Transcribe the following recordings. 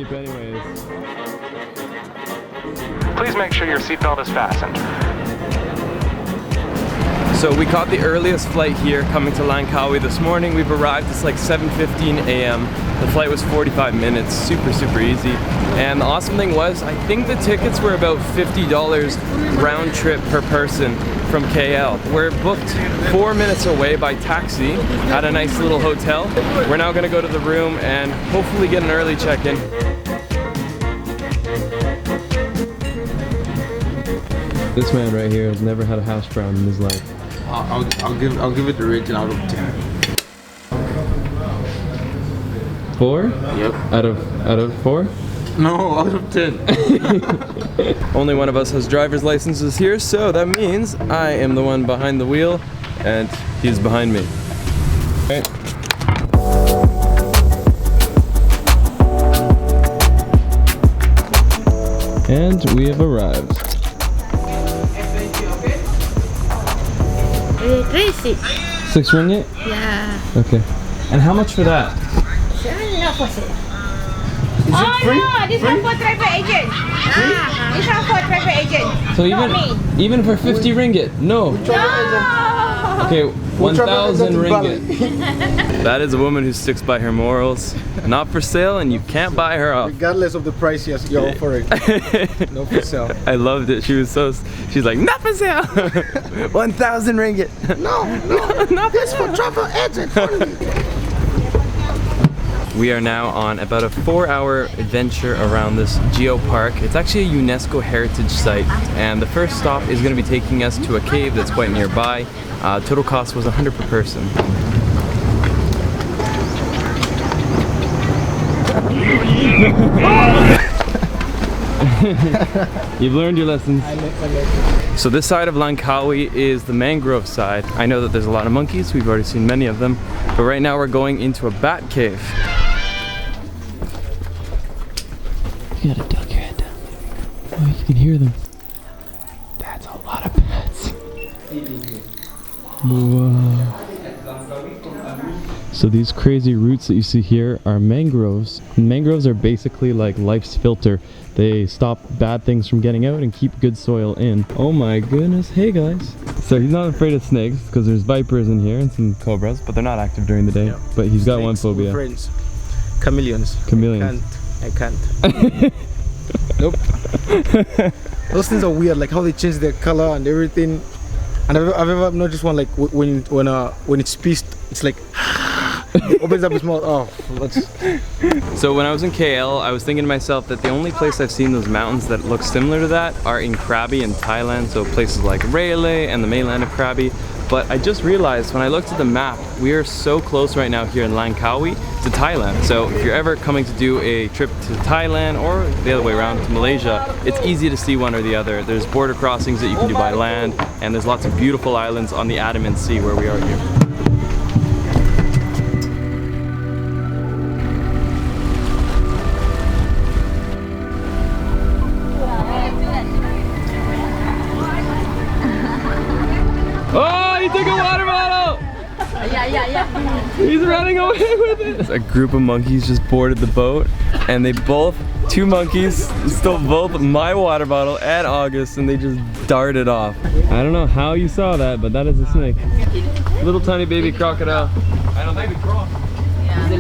sleep anyways. Please make sure your seatbelt is fastened. So we caught the earliest flight here coming to Langkawi this morning. We've arrived, it's like 7:15 a.m. The flight was 45 minutes, super easy. And the awesome thing was, I think the tickets were about $50 round trip per person from KL. We're booked 4 minutes away by taxi at a nice little hotel. We're now gonna go to the room and hopefully get an early check-in. This man right here has never had a hash brown in his life. I'll give it the rating out of 10. 4? Yep. Out of 4? No, out of 10. Only one of us has driver's licenses here, so that means I am the one behind the wheel and he's behind me. Okay. And we have arrived. 6 ringgit? Yeah. Okay. And how much for that? Oh no, this one for travel agent. This one for travel agent. So even for 50 ringgit? No. No. Okay, 1,000 ringgit. That is a woman who sticks by her morals. Not for sale, and you can't buy her off. Regardless of the price you're offering. No for sale. I loved it. She's like, not for sale. 1,000 ringgit. No, not for it's for travel agent only. We are now on about a 4-hour adventure around this geopark. It's actually a UNESCO heritage site, and the first stop is going to be taking us to a cave that's quite nearby. Total cost was 100 per person. You've learned your lessons. I learned my lesson. So this side of Langkawi is the mangrove side. I know that there's a lot of monkeys. We've already seen many of them. But right now we're going into a bat cave. You gotta duck your head down. Oh, you can hear them. That's a lot of bats. Whoa. So these crazy roots that you see here are mangroves. And mangroves are basically like life's filter. They stop bad things from getting out and keep good soil in. Oh my goodness, hey guys. So he's not afraid of snakes because there's vipers in here and some cobras, but they're not active during the day. Yeah. But he's got one phobia. Friends. Chameleons. Chameleons. I can't. Nope. Those things are weird, like how they change their color and everything. And I've ever noticed one, like when it's pissed, it's like it opens up its mouth. Oh, that's... So when I was in KL, I was thinking to myself that the only place I've seen those mountains that look similar to that are in Krabi in Thailand. So places like Railay and the mainland of Krabi. But I just realized when I looked at the map, we are so close right now here in Langkawi to Thailand. So if you're ever coming to do a trip to Thailand or the other way around to Malaysia, it's easy to see one or the other. There's border crossings that you can do by land, and there's lots of beautiful islands on the Andaman Sea where we are here. Took a water bottle! Yeah. He's running away with it! A group of monkeys just boarded the boat, and two monkeys stole both my water bottle and August, and they just darted off. I don't know how you saw that, but that is a snake. Little tiny baby crocodile. I don't think we croc. It's a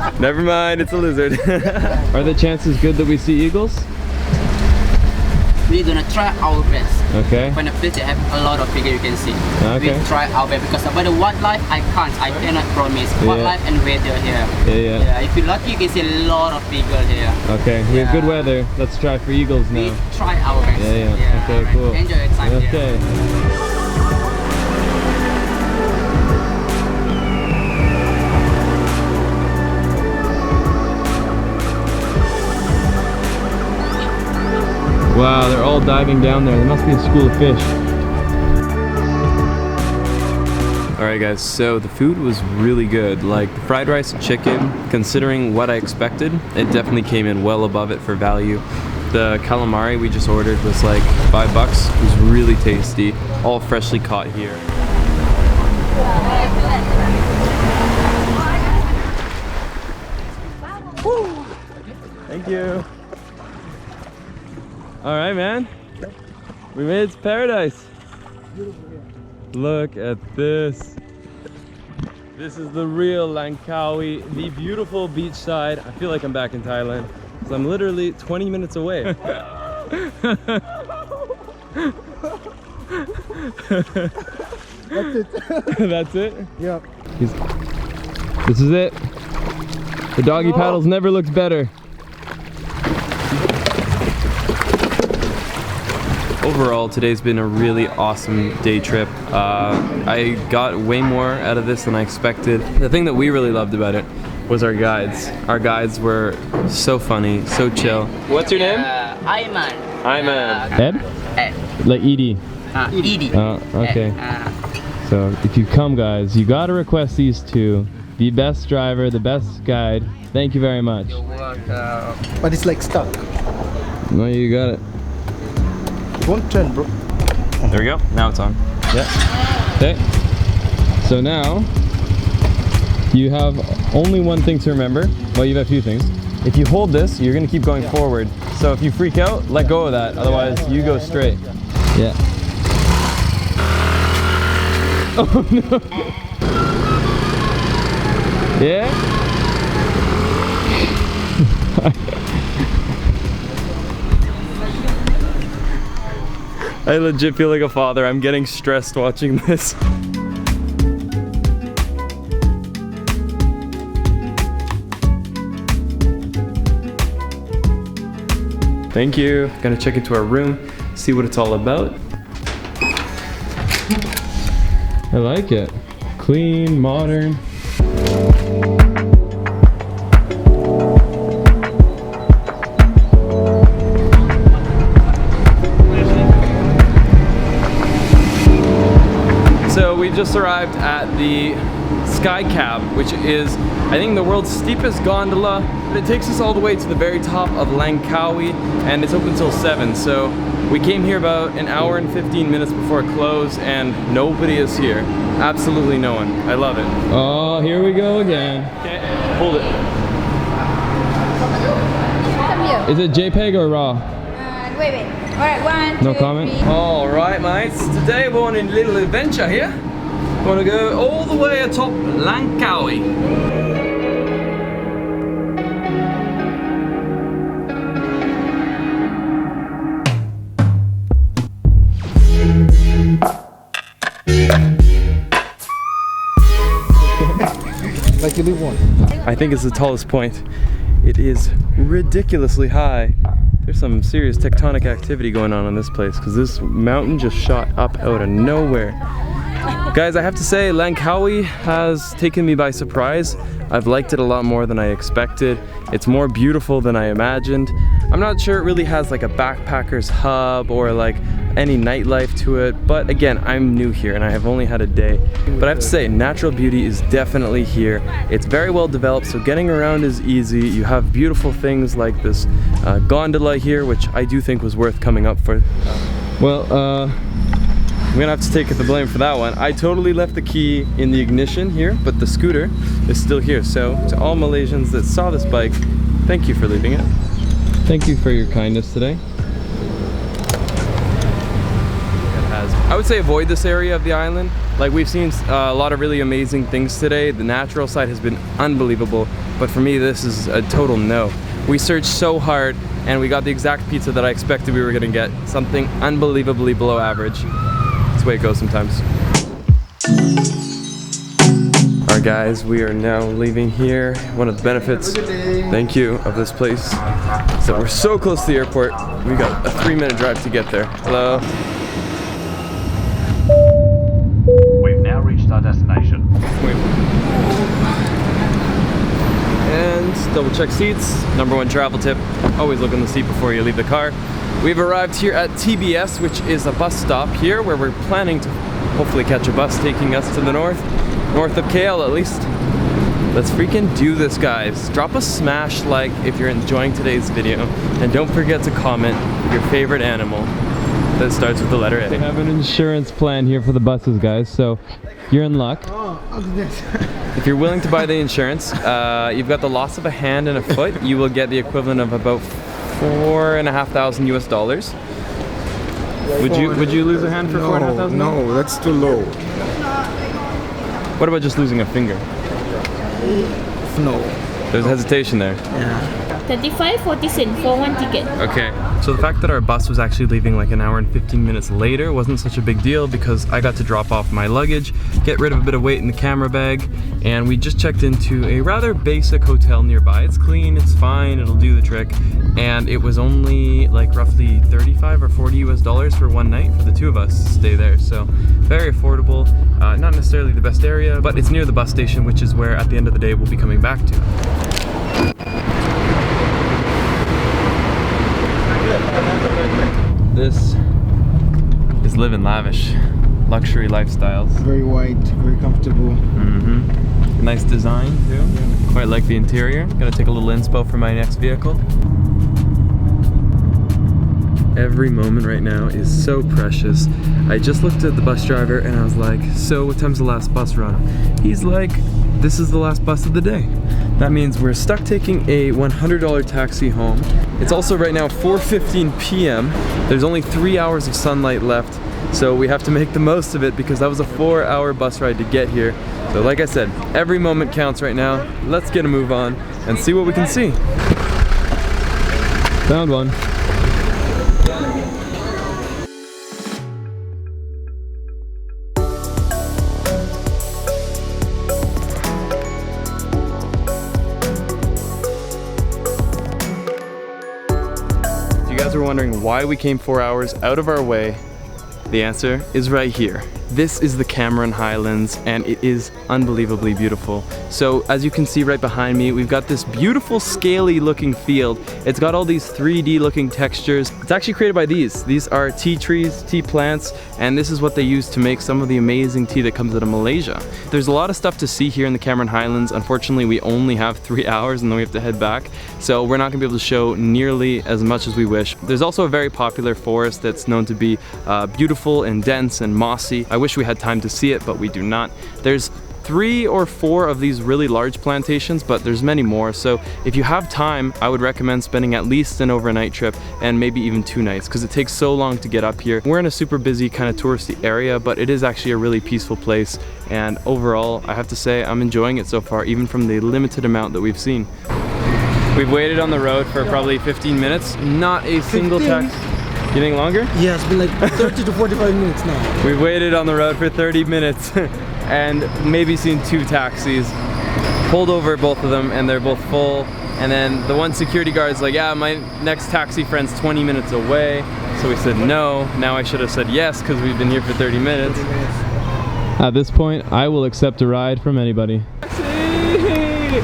lizard. Never mind, it's a lizard. Are the chances good that we see eagles? We're gonna try our best. Okay. When a place they have a lot of figure you can see. Okay. We try our best because about the wildlife I cannot promise. Wildlife and weather here. Yeah. If you're lucky you can see a lot of figure here. Okay, we have good weather. Let's try for eagles now. We try our best. Yeah. Okay, right. cool. Enjoy your time here. Okay. Wow, they're all diving down there. There must be a school of fish. Alright guys, so the food was really good. Like the fried rice and chicken, considering what I expected, it definitely came in well above it for value. The calamari we just ordered was like $5. It was really tasty, all freshly caught here. Thank you. All right, man. We made it to paradise. Look at this. This is the real Langkawi, the beautiful beach side. I feel like I'm back in Thailand. So I'm literally 20 minutes away. That's it. That's it? Yeah. This is it. The doggy paddles never looked better. Overall, today's been a really awesome day trip. I got way more out of this than I expected. The thing that we really loved about it was our guides. Our guides were so funny, so chill. What's your name? Ayman. Ayman. Ed? Ed. Like Edie? Edie. Okay. So if you come, guys, you gotta request these two. The best driver, the best guide. Thank you very much. But it's like stuck. No, you got it. It won't turn, bro. There we go. Now it's on. Yeah. Okay. So now you have only one thing to remember. Well, you have a few things. If you hold this, you're gonna keep going forward. So if you freak out, let go of that. Otherwise, you go straight. Yeah. Oh no. Yeah? I legit feel like a father. I'm getting stressed watching this. Thank you. Gonna check into our room, see what it's all about. I like it. Clean, modern. So we just arrived at the Sky Cab, which is, I think, the world's steepest gondola. But it takes us all the way to the very top of Langkawi, and it's open till 7. So we came here about an hour and 15 minutes before it closed, and nobody is here. Absolutely no one. I love it. Oh, here we go again. Okay, hold it. Is it JPEG or RAW? Wait. Alright, 1, 2, No comment? 3. Alright, mates. Today we're on a little adventure here. We're gonna go all the way atop Langkawi. Like you leave one. I think it's the tallest point. It is ridiculously high. There's some serious tectonic activity going on in this place because this mountain just shot up out of nowhere. Guys, I have to say, Langkawi has taken me by surprise. I've liked it a lot more than I expected. It's more beautiful than I imagined. I'm not sure it really has like a backpacker's hub or like any nightlife to it, but again, I'm new here and I have only had a day. But I have to say, natural beauty is definitely here. It's very well developed, so getting around is easy. You have beautiful things like this gondola here, which I do think was worth coming up for. Well, I'm gonna have to take the blame for that one. I totally left the key in the ignition here, but the scooter is still here. So to all Malaysians that saw this bike, thank you for leaving it. Thank you for your kindness today. I would say avoid this area of the island. Like, we've seen a lot of really amazing things today. The natural side has been unbelievable, but for me this is a total no. We searched so hard and we got the exact pizza that I expected we were gonna get. Something unbelievably below average. That's the way it goes sometimes. Alright guys, we are now leaving here. One of the benefits, thank you, of this place is that we're so close to the airport. We got a 3-minute drive to get there. Hello. We've now reached our destination. And double check seats. #1 travel tip, always look on the seat before you leave the car. We've arrived here at TBS, which is a bus stop here where we're planning to hopefully catch a bus taking us to the north of KL at least. Let's freaking do this, guys. Drop a smash like if you're enjoying today's video, and don't forget to comment your favorite animal. that starts with the letter A. They have an insurance plan here for the buses, guys, so you're in luck. Oh, goodness. If you're willing to buy the insurance, you've got the loss of a hand and a foot. You will get the equivalent of about $4,500 US. Would you lose a hand for $4,500? No, that's too low. What about just losing a finger? No. There's hesitation there. Yeah. 35-40 cents for one ticket. Okay, so the fact that our bus was actually leaving like an hour and 15 minutes later wasn't such a big deal because I got to drop off my luggage, get rid of a bit of weight in the camera bag, and we just checked into a rather basic hotel nearby. It's clean, it's fine, it'll do the trick, and it was only like roughly 35 or 40 US for one night for the two of us to stay there, so very affordable. Not necessarily the best area, but it's near the bus station, which is where at the end of the day we'll be coming back to. This is living lavish, luxury lifestyles. Very wide, very comfortable. Nice design too. Yeah. Quite like the interior. Gonna take a little inspo for my next vehicle. Every moment right now is so precious. I just looked at the bus driver and I was like, so what time's the last bus run? He's like, this is the last bus of the day. That means we're stuck taking a $100 taxi home. It's also right now 4:15 p.m. There's only 3 hours of sunlight left, so we have to make the most of it because that was a 4-hour bus ride to get here. So like I said, every moment counts right now. Let's get a move on and see what we can see. Found one. Were wondering why we came 4 hours out of our way, the answer is right here. This is the Cameron Highlands and it is unbelievably beautiful. So as you can see right behind me, we've got this beautiful scaly looking field. It's got all these 3D looking textures. It's actually created by these. These are tea trees, tea plants, and this is what they use to make some of the amazing tea that comes out of Malaysia. There's a lot of stuff to see here in the Cameron Highlands. Unfortunately, we only have 3 hours and then we have to head back. So we're not gonna be able to show nearly as much as we wish. There's also a very popular forest that's known to be beautiful and dense and mossy. I wish we had time to see it, but we do not. There's 3 or 4 of these really large plantations, but there's many more. So if you have time, I would recommend spending at least an overnight trip and maybe even 2 nights because it takes so long to get up here. We're in a super busy kind of touristy area, but it is actually a really peaceful place. And overall, I have to say I'm enjoying it so far, even from the limited amount that we've seen. We've waited on the road for probably 15 minutes. Not a single taxi. You think longer? Yeah, it's been like 30 to 45 minutes now. We've waited on the road for 30 minutes and maybe seen 2 taxis. Pulled over both of them and they're both full. And then the one security guard's like, yeah, my next taxi friend's 20 minutes away. So we said no. Now I should have said yes because we've been here for 30 minutes. At this point, I will accept a ride from anybody. Taxi!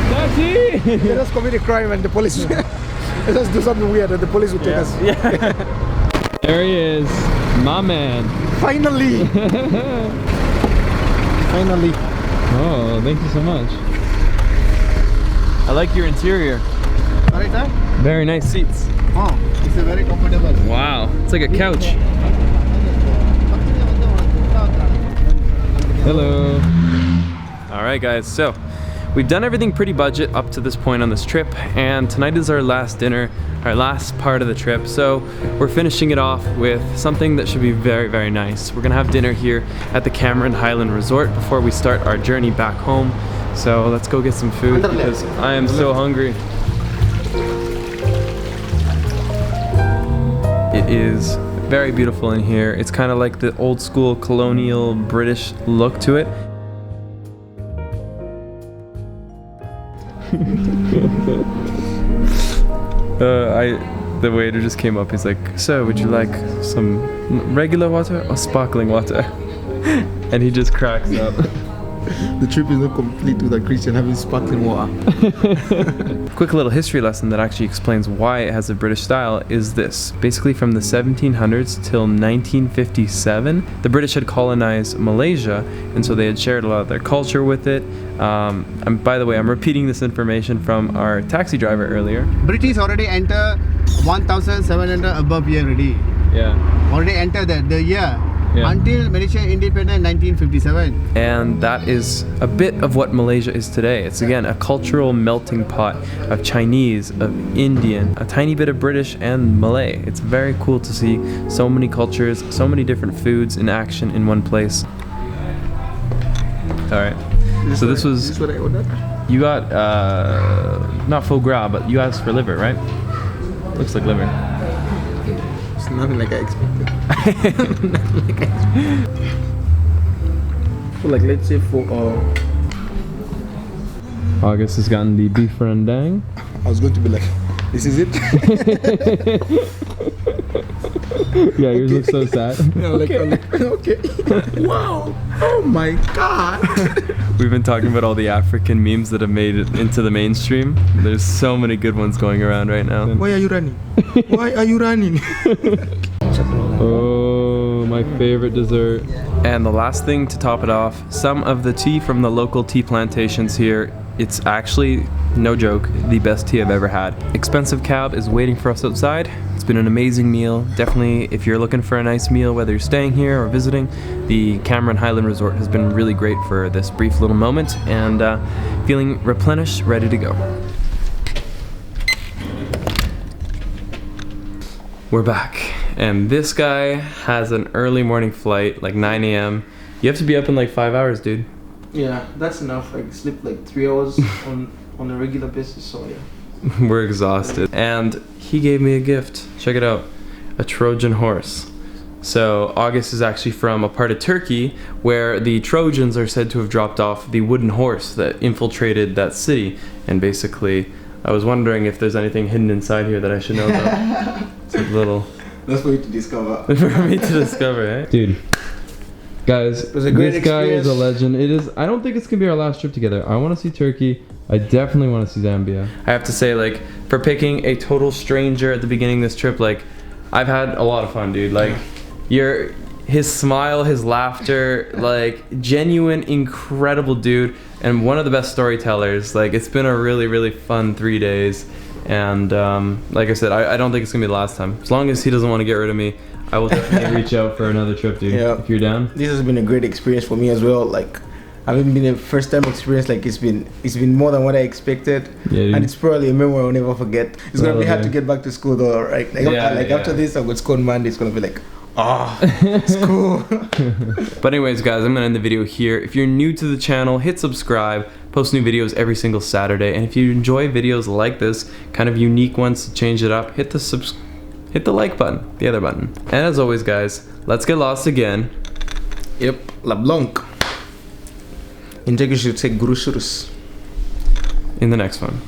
Taxi! Let us commit a crime and the police... Let us do something weird and the police will take us. Yeah. There he is, my man. Finally! Finally. Oh, thank you so much. I like your interior. Alright, huh? Very nice seats. Oh, it's a very comfortable. Wow, it's like a couch. Hello. All right, guys, so we've done everything pretty budget up to this point on this trip, and tonight is our last dinner, our last part of the trip. So we're finishing it off with something that should be very, very nice. We're gonna have dinner here at the Cameron Highland Resort before we start our journey back home. So let's go get some food because I am so hungry. It is very beautiful in here. It's kind of like the old school colonial British look to it. The waiter just came up. He's like, "Sir, would you like some regular water or sparkling water?" And he just cracks up. The trip is not complete without Christian having sparkling water. Quick little history lesson that actually explains why it has a British style is this. Basically from the 1700s till 1957, the British had colonized Malaysia, and so they had shared a lot of their culture with it. And by the way, I'm repeating this information from our taxi driver earlier. British already enter 1,700 above here already. Yeah. Already entered the year. Yeah. Until Malaysia independent 1957. And that is a bit of what Malaysia is today. It's again a cultural melting pot of Chinese, of Indian, a tiny bit of British and Malay. It's very cool to see so many cultures, so many different foods in action in one place. Alright, so this was, what I ordered. you got, not foie gras, but you asked for liver, right? Looks like liver. It's nothing like I expected. So like let's say for August has gotten the beef rendang. I was going to be like, this is it. Yeah, yours looks so sad. Yeah, okay. Wow. Oh my god. We've been talking about all the African memes that have made it into the mainstream. There's so many good ones going around right now. Why are you running? Why are you running? Oh, my favorite dessert. And the last thing to top it off, some of the tea from the local tea plantations here. It's actually, no joke, the best tea I've ever had. Expensive Cab is waiting for us outside. It's been an amazing meal. Definitely, if you're looking for a nice meal, whether you're staying here or visiting, the Cameron Highlands Resort has been really great for this brief little moment, and feeling replenished, ready to go. We're back, and this guy has an early morning flight, like 9 a.m. You have to be up in like 5 hours, dude. Yeah, that's enough. I sleep like 3 hours on a regular basis, so yeah. We're exhausted. And he gave me a gift. Check it out. A Trojan horse. So August is actually from a part of Turkey where the Trojans are said to have dropped off the wooden horse that infiltrated that city. And basically, I was wondering if there's anything hidden inside here that I should know about. It's a little... That's for you to discover. for me to discover, eh? Dude. Guys, It was a great this guy is a experience. legend. It is. I don't think it's gonna be our last trip together. I want to see Turkey. I definitely want to see Zambia. I have to say, like, for picking a total stranger at the beginning of this trip, like, I've had a lot of fun, dude. Like, his smile, his laughter, like, genuine, incredible dude, and one of the best storytellers. Like, it's been a really, really fun 3 days, and like I said, I don't think it's gonna be the last time. As long as he doesn't want to get rid of me, I will definitely reach out for another trip, dude. Yeah. If you're down. This has been a great experience for me as well. Like, I haven't been a first time experience. Like, it's been more than what I expected. Yeah, dude. And it's probably a memory I'll never forget. It's gonna be hard to get back to school though, right? Like, Yeah. after this, I've got school on Monday. It's gonna be like, school. But anyways, guys, I'm gonna end the video here. If you're new to the channel, hit subscribe. Post new videos every single Saturday. And if you enjoy videos like this, kind of unique ones to change it up, hit the like button, the other button. And as always, guys, let's get lost again. Yep, La Blanc. In Turkish, you say Guru Shurus. In the next one.